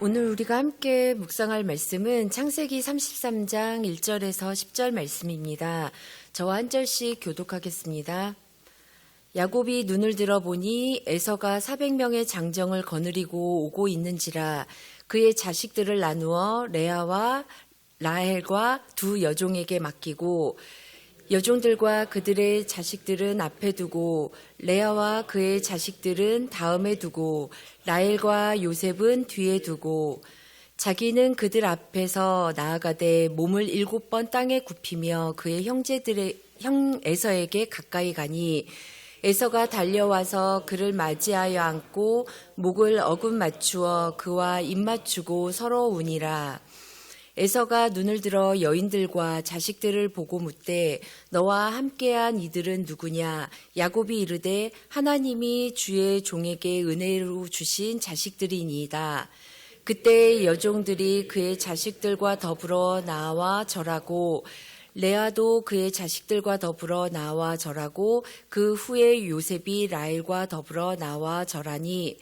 오늘 우리가 함께 묵상할 말씀은 창세기 33장 1절에서 10절 말씀입니다. 저와 한 절씩 교독하겠습니다. 야곱이 눈을 들어보니 에서가 400명의 장정을 거느리고 오고 있는지라 그의 자식들을 나누어 레아와 라헬과 두 여종에게 맡기고 여종들과 그들의 자식들은 앞에 두고 레아와 그의 자식들은 다음에 두고 라헬과 요셉은 뒤에 두고 자기는 그들 앞에서 나아가되 몸을 7번 땅에 굽히며 그의 형 에서에게 가까이 가니 에서가 달려와서 그를 맞이하여 안고 목을 어금 맞추어 그와 입 맞추고 서로 우니라. 에서가 눈을 들어 여인들과 자식들을 보고 묻되 너와 함께한 이들은 누구냐? 야곱이 이르되 하나님이 주의 종에게 은혜로 주신 자식들이니이다. 그때 여종들이 그의 자식들과 더불어 나와 절하고 레아도 그의 자식들과 더불어 나와 절하고 그 후에 요셉이 라헬과 더불어 나와 절하니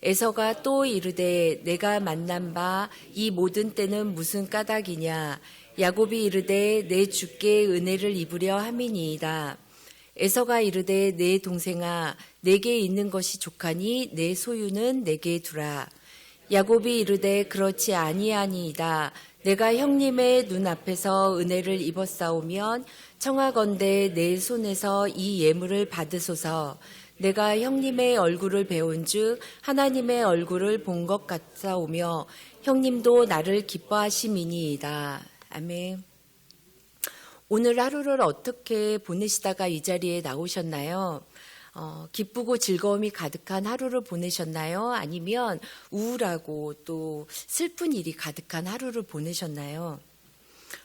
에서가 또 이르되 내가 만난 바 이 모든 때는 무슨 까닭이냐? 야곱이 이르되 내 주께 은혜를 입으려 함이니이다. 에서가 이르되 내 동생아 내게 있는 것이 족하니 내 소유는 내게 두라. 야곱이 이르되 그렇지 아니하니이다. 내가 형님의 눈앞에서 은혜를 입었사오면 청하건대 내 손에서 이 예물을 받으소서. 내가 형님의 얼굴을 배운즉 하나님의 얼굴을 본 것 같사오며 형님도 나를 기뻐하심이니이다. 아멘. 오늘 하루를 어떻게 보내시다가 이 자리에 나오셨나요? 기쁘고 즐거움이 가득한 하루를 보내셨나요? 아니면 우울하고 또 슬픈 일이 가득한 하루를 보내셨나요?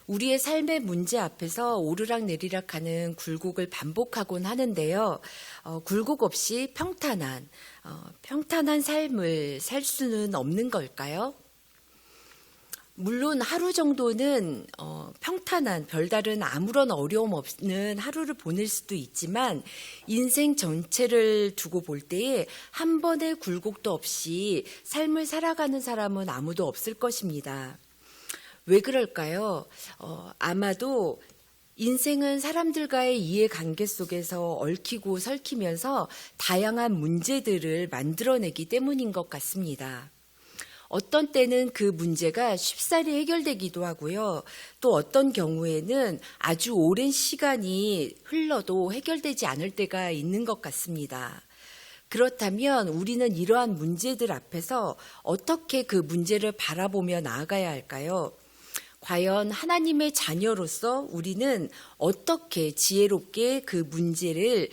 우리의 삶의 문제 앞에서 오르락 내리락 하는 굴곡을 반복하곤 하는데요. 굴곡 없이 평탄한 삶을 살 수는 없는 걸까요? 물론 하루 정도는 평탄한 별다른 아무런 어려움 없는 하루를 보낼 수도 있지만 인생 전체를 두고 볼 때에 한 번의 굴곡도 없이 삶을 살아가는 사람은 아무도 없을 것입니다. 왜 그럴까요? 아마도 인생은 사람들과의 이해관계 속에서 얽히고 설키면서 다양한 문제들을 만들어내기 때문인 것 같습니다. 어떤 때는 그 문제가 쉽사리 해결되기도 하고요. 또 어떤 경우에는 아주 오랜 시간이 흘러도 해결되지 않을 때가 있는 것 같습니다. 그렇다면 우리는 이러한 문제들 앞에서 어떻게 그 문제를 바라보며 나아가야 할까요? 과연 하나님의 자녀로서 우리는 어떻게 지혜롭게 그 문제를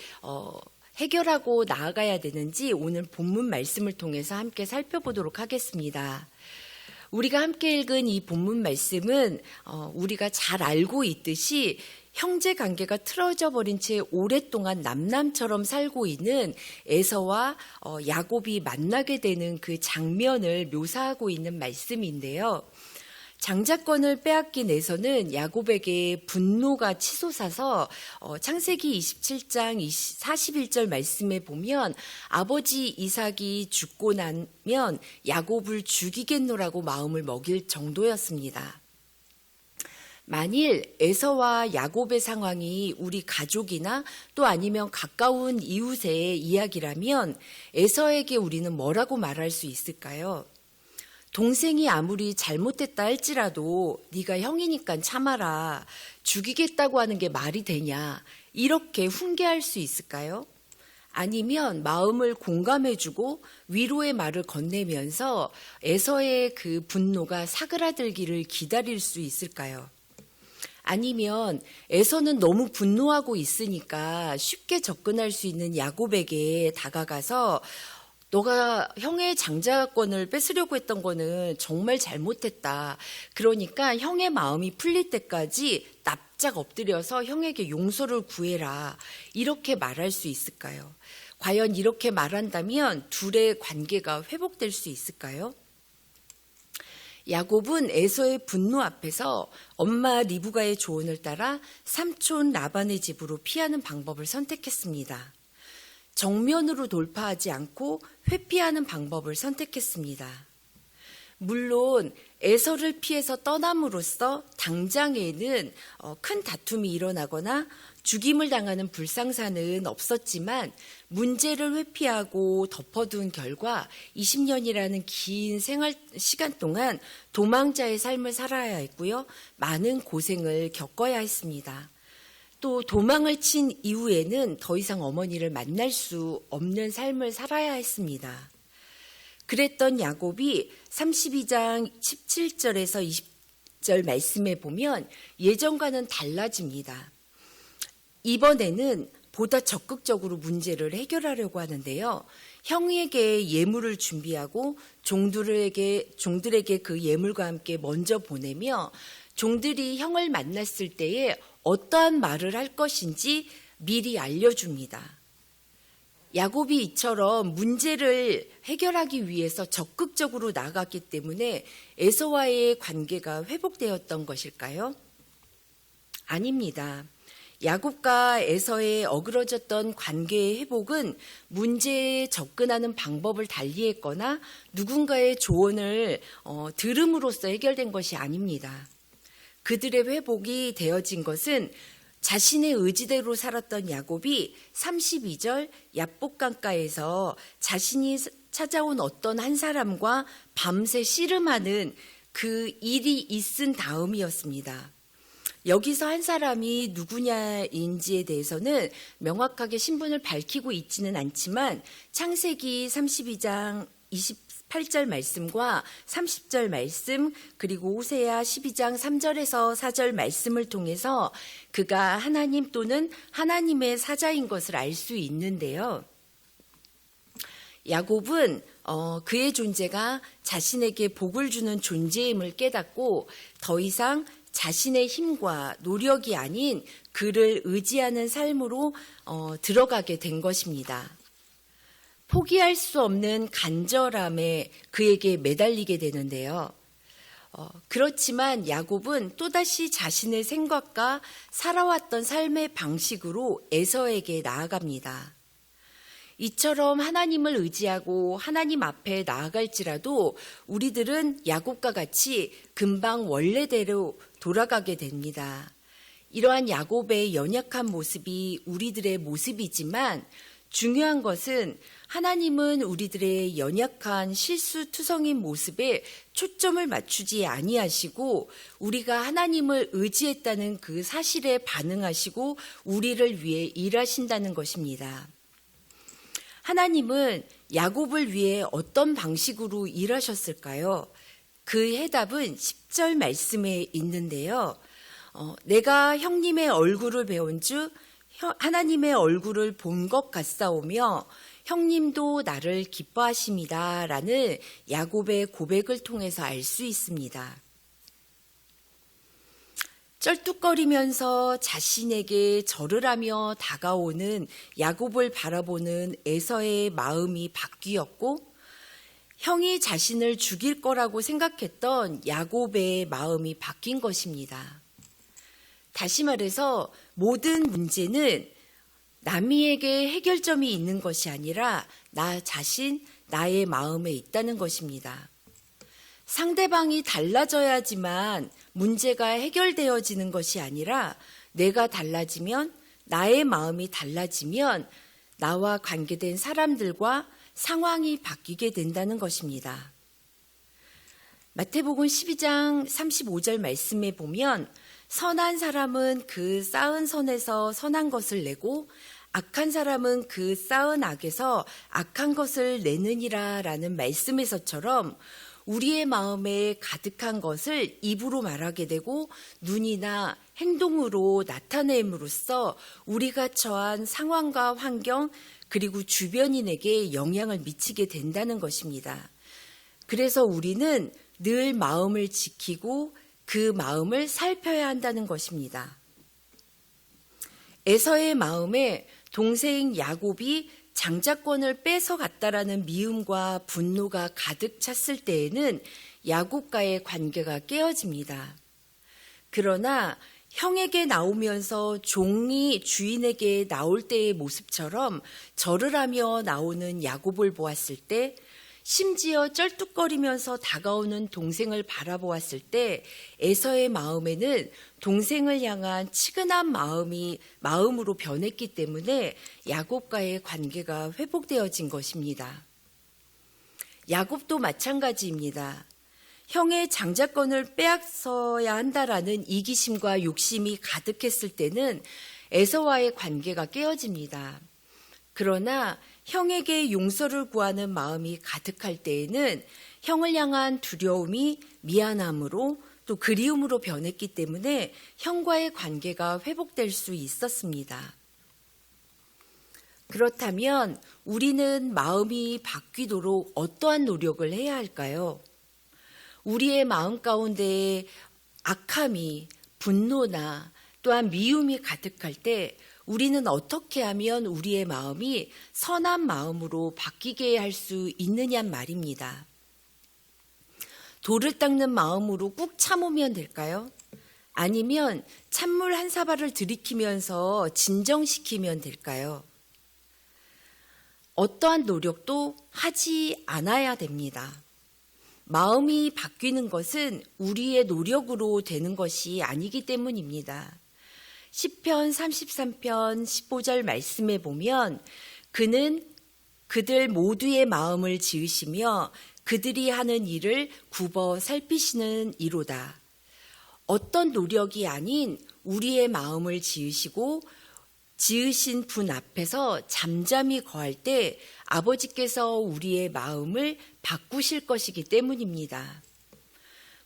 해결하고 나아가야 되는지 오늘 본문 말씀을 통해서 함께 살펴보도록 하겠습니다. 우리가 함께 읽은 이 본문 말씀은 우리가 잘 알고 있듯이 형제 관계가 틀어져 버린 채 오랫동안 남남처럼 살고 있는 에서와 야곱이 만나게 되는 그 장면을 묘사하고 있는 말씀인데요. 장자권을 빼앗긴 에서는 야곱에게 분노가 치솟아서 창세기 27장 41절 말씀에 보면 아버지 이삭이 죽고 나면 야곱을 죽이겠노라고 마음을 먹일 정도였습니다. 만일 에서와 야곱의 상황이 우리 가족이나 또 아니면 가까운 이웃의 이야기라면 에서에게 우리는 뭐라고 말할 수 있을까요? 동생이 아무리 잘못했다 할지라도 네가 형이니까 참아라. 죽이겠다고 하는 게 말이 되냐. 이렇게 훈계할 수 있을까요? 아니면 마음을 공감해주고 위로의 말을 건네면서 에서의 그 분노가 사그라들기를 기다릴 수 있을까요? 아니면 에서는 너무 분노하고 있으니까 쉽게 접근할 수 있는 야곱에게 다가가서 너가 형의 장자권을 뺏으려고 했던 거는 정말 잘못했다. 그러니까 형의 마음이 풀릴 때까지 납작 엎드려서 형에게 용서를 구해라. 이렇게 말할 수 있을까요? 과연 이렇게 말한다면 둘의 관계가 회복될 수 있을까요? 야곱은 에서의 분노 앞에서 엄마 리브가의 조언을 따라 삼촌 라반의 집으로 피하는 방법을 선택했습니다. 정면으로 돌파하지 않고 회피하는 방법을 선택했습니다. 물론 에서를 피해서 떠남으로써 당장에는 큰 다툼이 일어나거나 죽임을 당하는 불상사는 없었지만 문제를 회피하고 덮어둔 결과 20년이라는 긴 생활 시간 동안 도망자의 삶을 살아야 했고요. 많은 고생을 겪어야 했습니다. 또 도망을 친 이후에는 더 이상 어머니를 만날 수 없는 삶을 살아야 했습니다. 그랬던 야곱이 32장 17절에서 20절 말씀에 보면 예전과는 달라집니다. 이번에는 보다 적극적으로 문제를 해결하려고 하는데요. 형에게 예물을 준비하고 종들에게 그 예물과 함께 먼저 보내며 종들이 형을 만났을 때에 어떠한 말을 할 것인지 미리 알려줍니다. 야곱이 이처럼 문제를 해결하기 위해서 적극적으로 나아갔기 때문에 에서와의 관계가 회복되었던 것일까요? 아닙니다. 야곱과 에서의 어그러졌던 관계의 회복은 문제에 접근하는 방법을 달리했거나 누군가의 조언을 들음으로써 해결된 것이 아닙니다. 그들의 회복이 되어진 것은 자신의 의지대로 살았던 야곱이 32절 야복강가에서 자신이 찾아온 어떤 한 사람과 밤새 씨름하는 그 일이 있은 다음이었습니다. 여기서 한 사람이 누구냐인지에 대해서는 명확하게 신분을 밝히고 있지는 않지만 창세기 32장 28절 말씀과 30절 말씀 그리고 호세아 12장 3절에서 4절 말씀을 통해서 그가 하나님 또는 하나님의 사자인 것을 알 수 있는데요. 야곱은 그의 존재가 자신에게 복을 주는 존재임을 깨닫고 더 이상 자신의 힘과 노력이 아닌 그를 의지하는 삶으로 들어가게 된 것입니다. 포기할 수 없는 간절함에 그에게 매달리게 되는데요. 그렇지만 야곱은 또다시 자신의 생각과 살아왔던 삶의 방식으로 에서에게 나아갑니다. 이처럼 하나님을 의지하고 하나님 앞에 나아갈지라도 우리들은 야곱과 같이 금방 원래대로 돌아가게 됩니다. 이러한 야곱의 연약한 모습이 우리들의 모습이지만 중요한 것은 하나님은 우리들의 연약한 실수투성인 모습에 초점을 맞추지 아니하시고 우리가 하나님을 의지했다는 그 사실에 반응하시고 우리를 위해 일하신다는 것입니다. 하나님은 야곱을 위해 어떤 방식으로 일하셨을까요? 그 해답은 10절 말씀에 있는데요. 내가 형님의 얼굴을 배운 즉 하나님의 얼굴을 본 것 같사오며 형님도 나를 기뻐하십니다. 라는 야곱의 고백을 통해서 알 수 있습니다. 쩔뚝거리면서 자신에게 절을 하며 다가오는 야곱을 바라보는 에서의 마음이 바뀌었고 형이 자신을 죽일 거라고 생각했던 야곱의 마음이 바뀐 것입니다. 다시 말해서 모든 문제는 남이에게 해결점이 있는 것이 아니라 나 자신, 나의 마음에 있다는 것입니다. 상대방이 달라져야지만 문제가 해결되어지는 것이 아니라 내가 달라지면, 나의 마음이 달라지면 나와 관계된 사람들과 상황이 바뀌게 된다는 것입니다. 마태복음 12장 35절 말씀에 보면 선한 사람은 그 쌓은 선에서 선한 것을 내고 악한 사람은 그 쌓은 악에서 악한 것을 내느니라 라는 말씀에서처럼 우리의 마음에 가득한 것을 입으로 말하게 되고 눈이나 행동으로 나타냄으로써 우리가 처한 상황과 환경 그리고 주변인에게 영향을 미치게 된다는 것입니다. 그래서 우리는 늘 마음을 지키고 그 마음을 살펴야 한다는 것입니다. 에서의 마음에 동생 야곱이 장자권을 뺏어갔다라는 미움과 분노가 가득 찼을 때에는 야곱과의 관계가 깨어집니다. 그러나 형에게 나오면서 종이 주인에게 나올 때의 모습처럼 절을 하며 나오는 야곱을 보았을 때 심지어 쩔뚝거리면서 다가오는 동생을 바라보았을 때 에서의 마음에는 동생을 향한 치근한 마음으로 변했기 때문에 야곱과의 관계가 회복되어진 것입니다. 야곱도 마찬가지입니다. 형의 장자권을 빼앗아야 한다라는 이기심과 욕심이 가득했을 때는 에서와의 관계가 깨어집니다. 그러나 형에게 용서를 구하는 마음이 가득할 때에는 형을 향한 두려움이 미안함으로 또 그리움으로 변했기 때문에 형과의 관계가 회복될 수 있었습니다. 그렇다면 우리는 마음이 바뀌도록 어떠한 노력을 해야 할까요? 우리의 마음 가운데 악함이, 분노나 또한 미움이 가득할 때 우리는 어떻게 하면 우리의 마음이 선한 마음으로 바뀌게 할 수 있느냐 말입니다. 돌을 닦는 마음으로 꾹 참으면 될까요? 아니면 찬물 한 사발을 들이키면서 진정시키면 될까요? 어떠한 노력도 하지 않아야 됩니다. 마음이 바뀌는 것은 우리의 노력으로 되는 것이 아니기 때문입니다. 시편 33편 15절 말씀에 보면 그는 그들 모두의 마음을 지으시며 그들이 하는 일을 굽어 살피시는 이로다. 어떤 노력이 아닌 우리의 마음을 지으시고 지으신 분 앞에서 잠잠히 거할 때 아버지께서 우리의 마음을 바꾸실 것이기 때문입니다.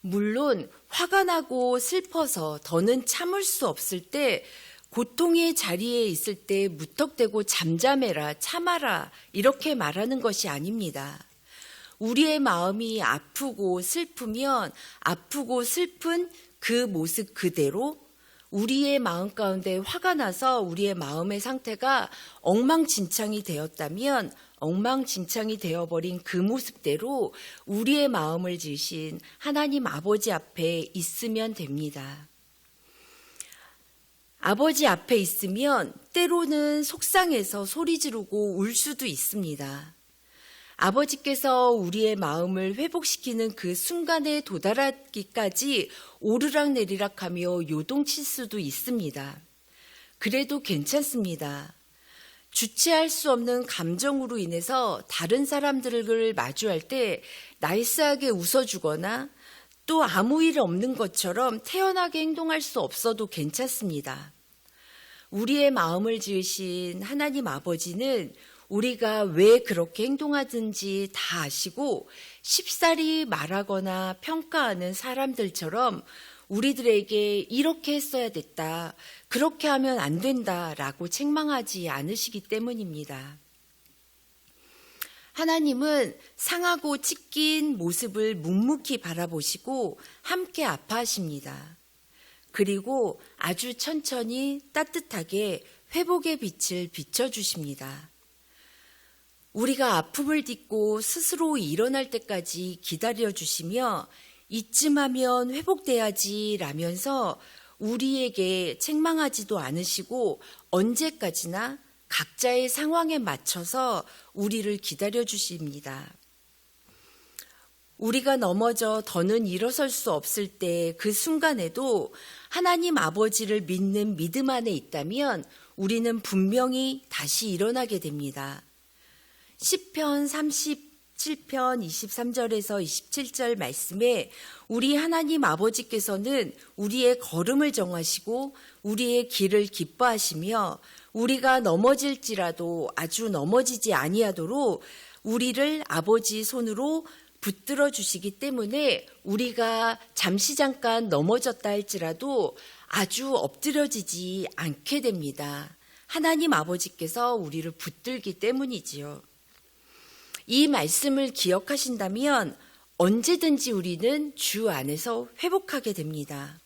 물론 화가 나고 슬퍼서 더는 참을 수 없을 때 고통의 자리에 있을 때 무턱대고 잠잠해라, 참아라 이렇게 말하는 것이 아닙니다. 우리의 마음이 아프고 슬프면 아프고 슬픈 그 모습 그대로 우리의 마음 가운데 화가 나서 우리의 마음의 상태가 엉망진창이 되었다면 엉망진창이 되어버린 그 모습대로 우리의 마음을 지으신 하나님 아버지 앞에 있으면 됩니다. 아버지 앞에 있으면 때로는 속상해서 소리 지르고 울 수도 있습니다. 아버지께서 우리의 마음을 회복시키는 그 순간에 도달하기까지 오르락내리락하며 요동칠 수도 있습니다. 그래도 괜찮습니다. 주체할 수 없는 감정으로 인해서 다른 사람들을 마주할 때 나이스하게 웃어주거나 또 아무 일 없는 것처럼 태연하게 행동할 수 없어도 괜찮습니다. 우리의 마음을 지으신 하나님 아버지는 우리가 왜 그렇게 행동하든지 다 아시고 쉽사리 말하거나 평가하는 사람들처럼 우리들에게 이렇게 했어야 됐다, 그렇게 하면 안 된다라고 책망하지 않으시기 때문입니다. 하나님은 상하고 찢긴 모습을 묵묵히 바라보시고 함께 아파하십니다. 그리고 아주 천천히 따뜻하게 회복의 빛을 비춰주십니다. 우리가 아픔을 딛고 스스로 일어날 때까지 기다려주시며 이쯤 하면 회복돼야지 라면서 우리에게 책망하지도 않으시고 언제까지나 각자의 상황에 맞춰서 우리를 기다려주십니다. 우리가 넘어져 더는 일어설 수 없을 때 그 순간에도 하나님 아버지를 믿는 믿음 안에 있다면 우리는 분명히 다시 일어나게 됩니다. 시편 37편 23절에서 27절 말씀에 우리 하나님 아버지께서는 우리의 걸음을 정하시고 우리의 길을 기뻐하시며 우리가 넘어질지라도 아주 넘어지지 아니하도록 우리를 아버지 손으로 붙들어 주시기 때문에 우리가 잠시 잠깐 넘어졌다 할지라도 아주 엎드려지지 않게 됩니다. 하나님 아버지께서 우리를 붙들기 때문이지요. 이 말씀을 기억하신다면 언제든지 우리는 주 안에서 회복하게 됩니다.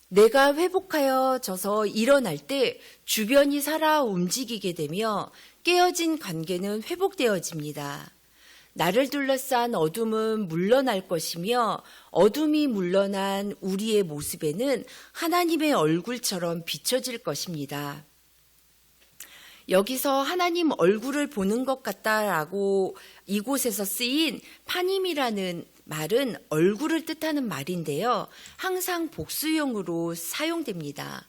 내가 회복하여져서 일어날 때 주변이 살아 움직이게 되며 깨어진 관계는 회복되어집니다. 나를 둘러싼 어둠은 물러날 것이며 어둠이 물러난 우리의 모습에는 하나님의 얼굴처럼 비춰질 것입니다. 여기서 하나님 얼굴을 보는 것 같다라고 이곳에서 쓰인 파님이라는 말은 얼굴을 뜻하는 말인데요. 항상 복수형으로 사용됩니다.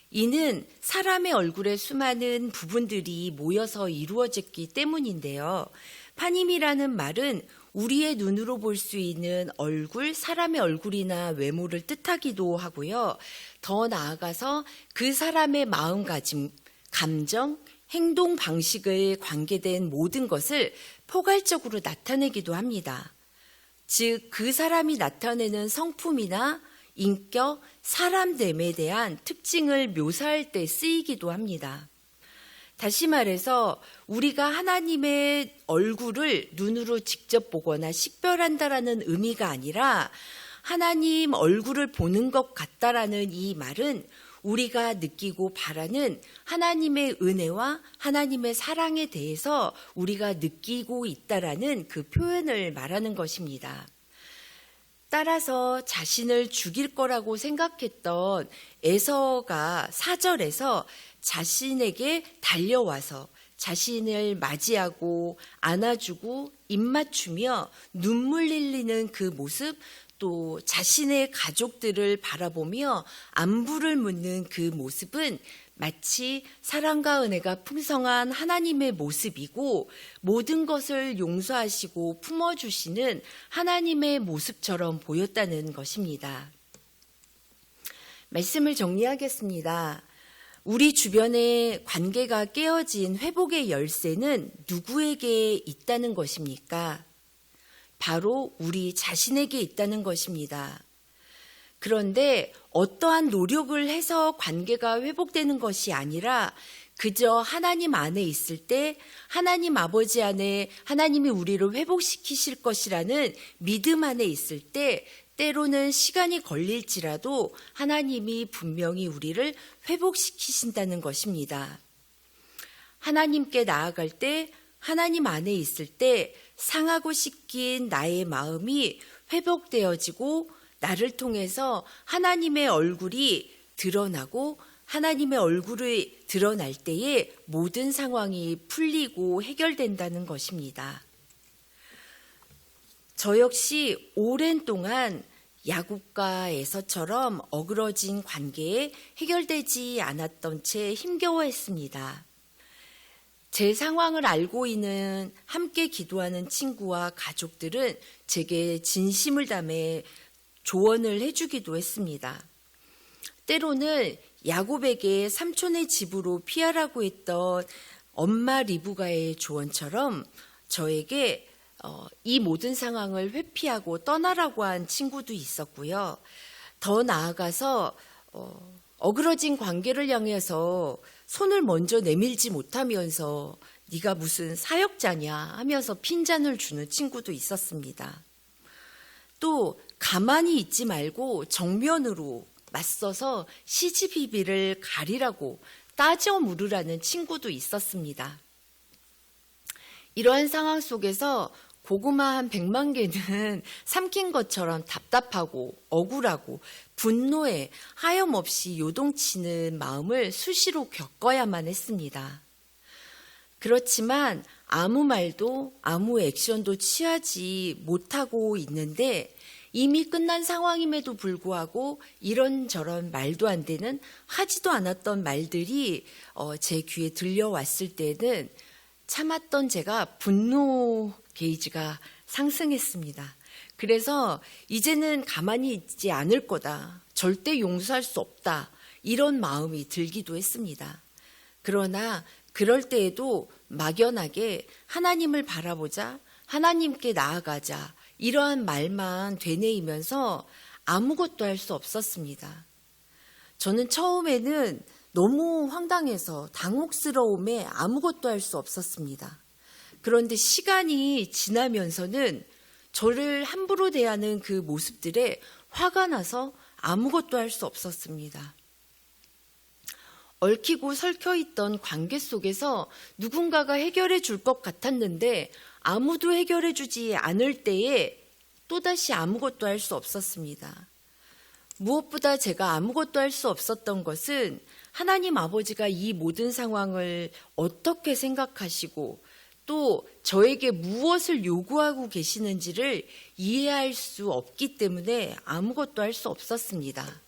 이는 사람의 얼굴의 수많은 부분들이 모여서 이루어졌기 때문인데요. 파님이라는 말은 우리의 눈으로 볼 수 있는 얼굴, 사람의 얼굴이나 외모를 뜻하기도 하고요. 더 나아가서 그 사람의 마음가짐, 감정, 행동 방식에 관계된 모든 것을 포괄적으로 나타내기도 합니다. 즉, 그 사람이 나타내는 성품이나 인격, 사람됨에 대한 특징을 묘사할 때 쓰이기도 합니다. 다시 말해서 우리가 하나님의 얼굴을 눈으로 직접 보거나 식별한다라는 의미가 아니라 하나님 얼굴을 보는 것 같다라는 이 말은 우리가 느끼고 바라는 하나님의 은혜와 하나님의 사랑에 대해서 우리가 느끼고 있다라는 그 표현을 말하는 것입니다. 따라서 자신을 죽일 거라고 생각했던 에서가 4절에서 자신에게 달려와서 자신을 맞이하고 안아주고 입맞추며 눈물 흘리는 그 모습, 또 자신의 가족들을 바라보며 안부를 묻는 그 모습은 마치 사랑과 은혜가 풍성한 하나님의 모습이고 모든 것을 용서하시고 품어주시는 하나님의 모습처럼 보였다는 것입니다. 말씀을 정리하겠습니다. 우리 주변의 관계가 깨어진 회복의 열쇠는 누구에게 있다는 것입니까? 바로 우리 자신에게 있다는 것입니다. 그런데 어떠한 노력을 해서 관계가 회복되는 것이 아니라 그저 하나님 안에 있을 때 하나님 아버지 안에 하나님이 우리를 회복시키실 것이라는 믿음 안에 있을 때 때로는 시간이 걸릴지라도 하나님이 분명히 우리를 회복시키신다는 것입니다. 하나님께 나아갈 때 하나님 안에 있을 때 상하고 씻긴 나의 마음이 회복되어지고 나를 통해서 하나님의 얼굴이 드러나고 하나님의 얼굴이 드러날 때에 모든 상황이 풀리고 해결된다는 것입니다. 저 역시 오랜 동안 야곱과 에서처럼 어그러진 관계에 해결되지 않았던 채 힘겨워했습니다. 제 상황을 알고 있는 함께 기도하는 친구와 가족들은 제게 진심을 담아 조언을 해주기도 했습니다. 때로는 야곱에게 삼촌의 집으로 피하라고 했던 엄마 리브가의 조언처럼 저에게 이 모든 상황을 회피하고 떠나라고 한 친구도 있었고요. 더 나아가서 어그러진 관계를 향해서 손을 먼저 내밀지 못하면서 네가 무슨 사역자냐 하면서 핀잔을 주는 친구도 있었습니다. 또 가만히 있지 말고 정면으로 맞서서 시시비비를 가리라고 따져 물으라는 친구도 있었습니다. 이러한 상황 속에서 고구마 한 100만 개는 삼킨 것처럼 답답하고 억울하고 분노에 하염없이 요동치는 마음을 수시로 겪어야만 했습니다. 그렇지만 아무 말도 아무 액션도 취하지 못하고 있는데 이미 끝난 상황임에도 불구하고 이런저런 말도 안 되는 하지도 않았던 말들이 제 귀에 들려왔을 때는 참았던 제가 분노 게이지가 상승했습니다. 그래서 이제는 가만히 있지 않을 거다. 절대 용서할 수 없다. 이런 마음이 들기도 했습니다. 그러나 그럴 때에도 막연하게 하나님을 바라보자, 하나님께 나아가자 이러한 말만 되뇌이면서 아무것도 할 수 없었습니다. 저는 처음에는 너무 황당해서 당혹스러움에 아무것도 할 수 없었습니다. 그런데 시간이 지나면서는 저를 함부로 대하는 그 모습들에 화가 나서 아무것도 할 수 없었습니다. 얽히고 설켜있던 관계 속에서 누군가가 해결해 줄 것 같았는데 아무도 해결해 주지 않을 때에 또다시 아무것도 할 수 없었습니다. 무엇보다 제가 아무것도 할 수 없었던 것은 하나님 아버지가 이 모든 상황을 어떻게 생각하시고 또 저에게 무엇을 요구하고 계시는지를 이해할 수 없기 때문에 아무것도 할 수 없었습니다.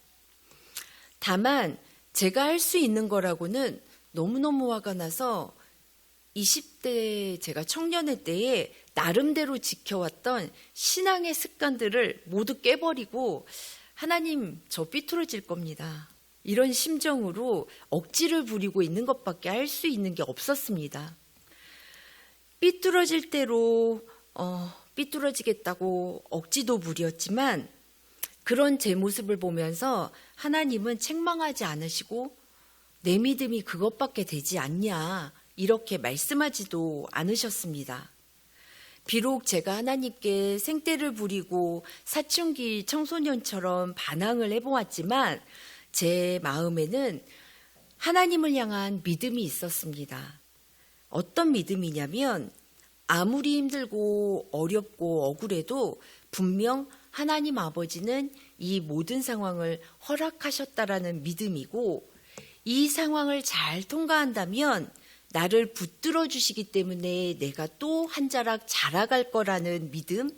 다만 제가 할 수 있는 거라고는 너무너무 화가 나서 20대 제가 청년의 때에 나름대로 지켜왔던 신앙의 습관들을 모두 깨버리고 하나님 저 삐뚤어질 겁니다. 이런 심정으로 억지를 부리고 있는 것밖에 할 수 있는 게 없었습니다. 삐뚤어질 대로 삐뚤어지겠다고 억지도 부렸지만 그런 제 모습을 보면서 하나님은 책망하지 않으시고 내 믿음이 그것밖에 되지 않냐 이렇게 말씀하지도 않으셨습니다. 비록 제가 하나님께 생떼를 부리고 사춘기 청소년처럼 반항을 해보았지만 제 마음에는 하나님을 향한 믿음이 있었습니다. 어떤 믿음이냐면 아무리 힘들고 어렵고 억울해도 분명 하나님 아버지는 이 모든 상황을 허락하셨다라는 믿음이고 이 상황을 잘 통과한다면 나를 붙들어 주시기 때문에 내가 또 한 자락 자라갈 거라는 믿음,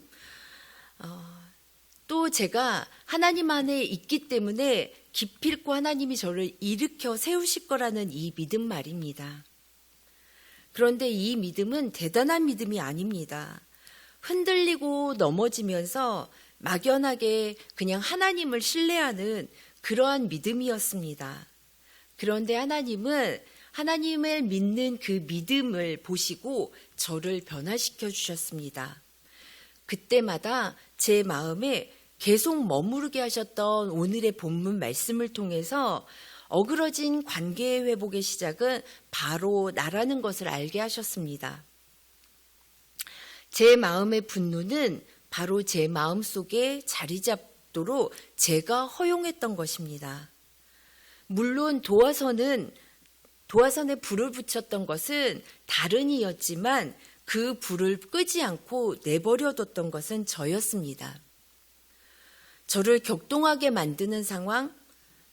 또 제가 하나님 안에 있기 때문에 기필코 하나님이 저를 일으켜 세우실 거라는 이 믿음 말입니다. 그런데 이 믿음은 대단한 믿음이 아닙니다. 흔들리고 넘어지면서 막연하게 그냥 하나님을 신뢰하는 그러한 믿음이었습니다. 그런데 하나님은 하나님을 믿는 그 믿음을 보시고 저를 변화시켜 주셨습니다. 그때마다 제 마음에 계속 머무르게 하셨던 오늘의 본문 말씀을 통해서 어그러진 관계의 회복의 시작은 바로 나라는 것을 알게 하셨습니다. 제 마음의 분노는 바로 제 마음 속에 자리 잡도록 제가 허용했던 것입니다. 물론 도화선에 불을 붙였던 것은 다른 이였지만 그 불을 끄지 않고 내버려뒀던 것은 저였습니다. 저를 격동하게 만드는 상황,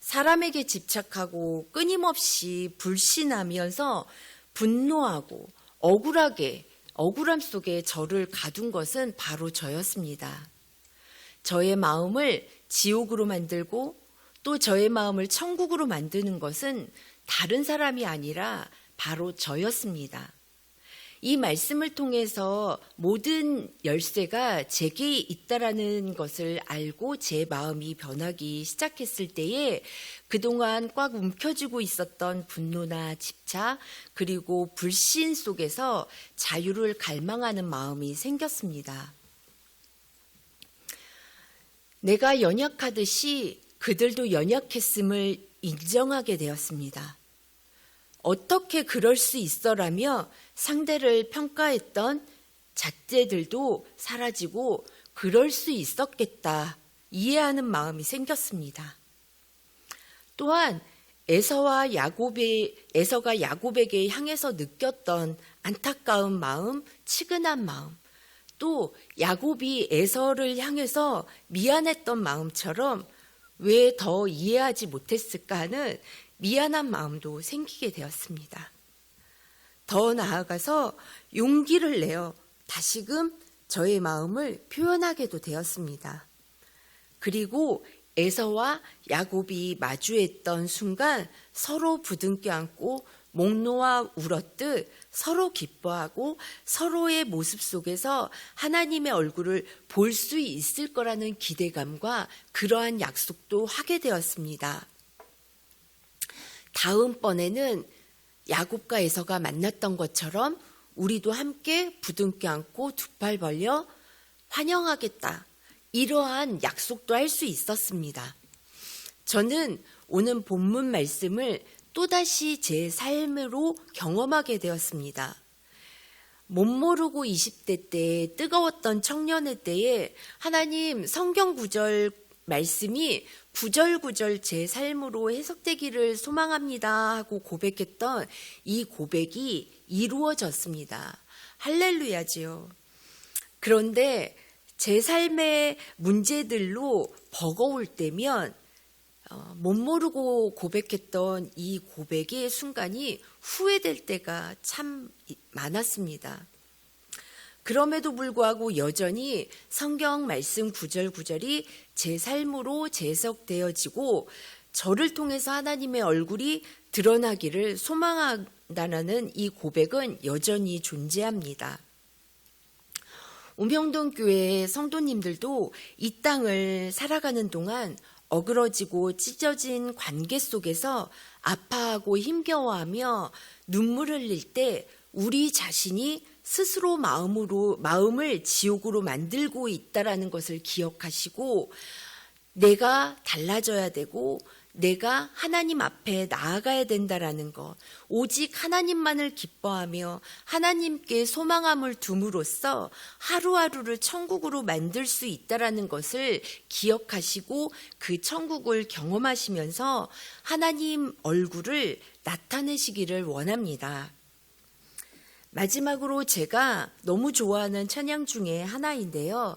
사람에게 집착하고 끊임없이 불신하면서 분노하고 억울함 속에 저를 가둔 것은 바로 저였습니다. 저의 마음을 지옥으로 만들고 또 저의 마음을 천국으로 만드는 것은 다른 사람이 아니라 바로 저였습니다. 이 말씀을 통해서 모든 열쇠가 제게 있다라는 것을 알고 제 마음이 변하기 시작했을 때에 그동안 꽉 움켜쥐고 있었던 분노나 집착 그리고 불신 속에서 자유를 갈망하는 마음이 생겼습니다. 내가 연약하듯이 그들도 연약했음을 인정하게 되었습니다. 어떻게 그럴 수 있어라며 상대를 평가했던 잣재들도 사라지고 그럴 수 있었겠다 이해하는 마음이 생겼습니다. 또한 에서가 야곱에게 향해서 느꼈던 안타까운 마음, 치근한 마음, 또 야곱이 에서를 향해서 미안했던 마음처럼 왜 더 이해하지 못했을까 하는 미안한 마음도 생기게 되었습니다. 더 나아가서 용기를 내어 다시금 저의 마음을 표현하게도 되었습니다. 그리고 에서와 야곱이 마주했던 순간 서로 부둥켜 안고 목 놓아 울었듯 서로 기뻐하고 서로의 모습 속에서 하나님의 얼굴을 볼 수 있을 거라는 기대감과 그러한 약속도 하게 되었습니다. 다음번에는 야곱과 에서가 만났던 것처럼 우리도 함께 부둥켜 안고 두 팔 벌려 환영하겠다. 이러한 약속도 할 수 있었습니다. 저는 오늘 본문 말씀을 또다시 제 삶으로 경험하게 되었습니다. 못 모르고 20대 때 뜨거웠던 청년의 때에 하나님 성경 구절 말씀이 구절구절 제 삶으로 해석되기를 소망합니다 하고 고백했던 이 고백이 이루어졌습니다. 할렐루야지요. 그런데 제 삶의 문제들로 버거울 때면 못 모르고 고백했던 이 고백의 순간이 후회될 때가 참 많았습니다. 그럼에도 불구하고 여전히 성경 말씀 구절구절이 제 삶으로 재해석되어지고 저를 통해서 하나님의 얼굴이 드러나기를 소망한다는 이 고백은 여전히 존재합니다. 우명동 교회의 성도님들도 이 땅을 살아가는 동안 어그러지고 찢어진 관계 속에서 아파하고 힘겨워하며 눈물 흘릴 때 우리 자신이 스스로 마음을 지옥으로 만들고 있다라는 것을 기억하시고 내가 달라져야 되고 내가 하나님 앞에 나아가야 된다라는 것, 오직 하나님만을 기뻐하며 하나님께 소망함을 둠으로써 하루하루를 천국으로 만들 수 있다라는 것을 기억하시고 그 천국을 경험하시면서 하나님 얼굴을 나타내시기를 원합니다. 마지막으로 제가 너무 좋아하는 찬양 중에 하나인데요.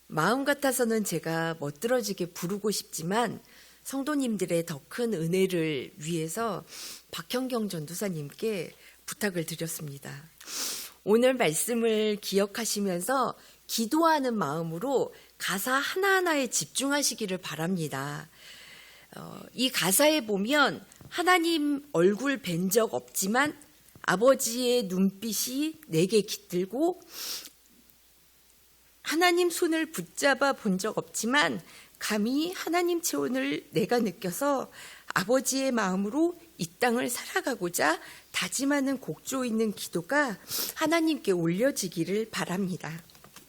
마음 같아서는 제가 멋들어지게 부르고 싶지만 성도님들의 더 큰 은혜를 위해서 박형경 전도사님께 부탁을 드렸습니다. 오늘 말씀을 기억하시면서 기도하는 마음으로 가사 하나하나에 집중하시기를 바랍니다. 이 가사에 보면 하나님 얼굴 뵌 적 없지만 아버지의 눈빛이 내게 깃들고 하나님 손을 붙잡아 본 적 없지만 감히 하나님 체온을 내가 느껴서 아버지의 마음으로 이 땅을 살아가고자 다짐하는 곡조 있는 기도가 하나님께 올려지기를 바랍니다.